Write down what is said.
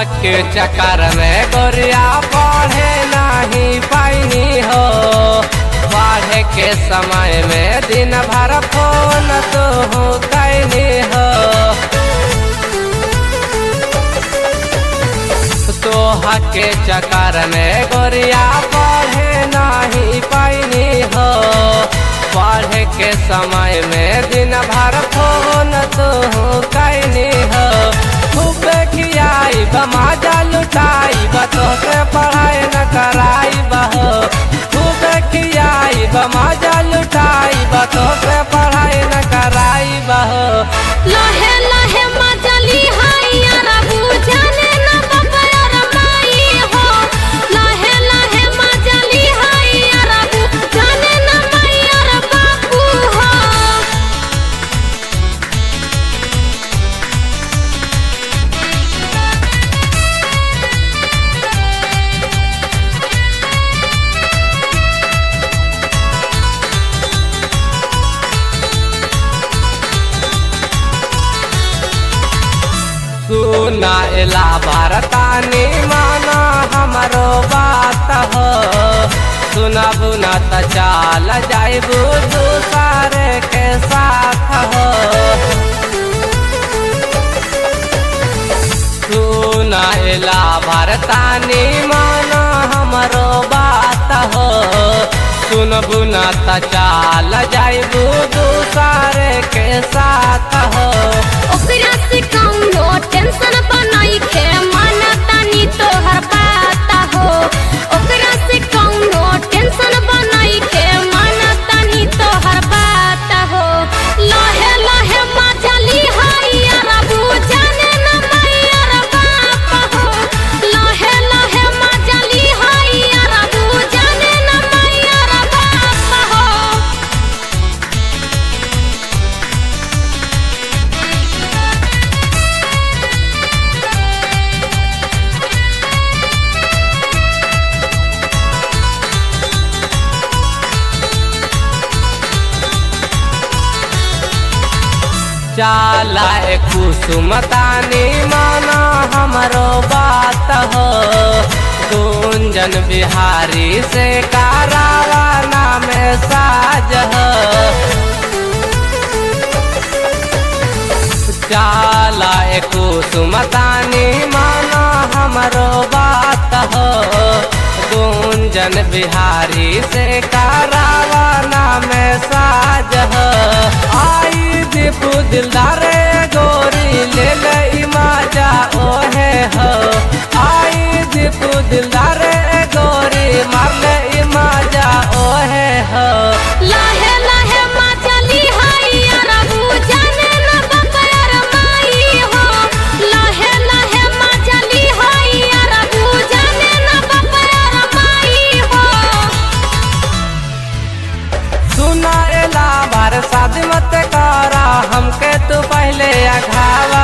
के चक्कर में गोरिया पढ़े नहीं पाइनी हो। पढ़े के समय में दिन भर फोन तो कैनी हो। तोहा के चक्कर में गोरिया पढ़े नहीं पाइनी हो। पढ़े के समय में दिन भर फोन तो कैनी हो। खूब खियाई बमाजा लुटाई बतो से पढ़ाई न कराई बहो। खूब खियाई बमाजा लुटाई बतो से पढ़ाई न कराई बहो। लहे लहे मजली हाई यारा बुझाने न बबर माई हो। लहे लहे मजली हाई यारा बुझाने न माई और बापू हो। सुना एला भारतानी माना हमारो बात हो। सुना बुना त चाल जाइबू दूसरे के साथ हो। सुना एला भारतानी माना हमारो बात हो। सुन बुना त चाल जाइबू दूसरे के साथ हो। ओकरा से कौनो टेंशन बनाई के मन तानी तोहर बात हो। ओकरा से कौनो टेंशन बनाई के मन तानी तोहर बात हो। लहे लहे मजली हाई यारा बुझाने न माई और बाप हो। लहे लहे मजली हाई यारा बुझाने न माई और बाप हो। चाला कुसुमतानी माना हमारो बात हो। गुंजन बिहारी से करावा नाम साज हो। चाला कुसुमतानी माना हमारो बात हो। गुंजन बिहारी से करावा नाम साज हो। आई दीपू दिलदार गोरी ले ले माजा ओहे हो। आई दीपू दिलदार गोरी मार ले माजा ओहे हो। लहे लहे मजली हाई यारा बुझाने न बबर माई हो। लहे लहे मजली हाई यारा बुझाने न बबर माई हो। सुना एला बार शादी मत करा हमके तू पहले अघावा।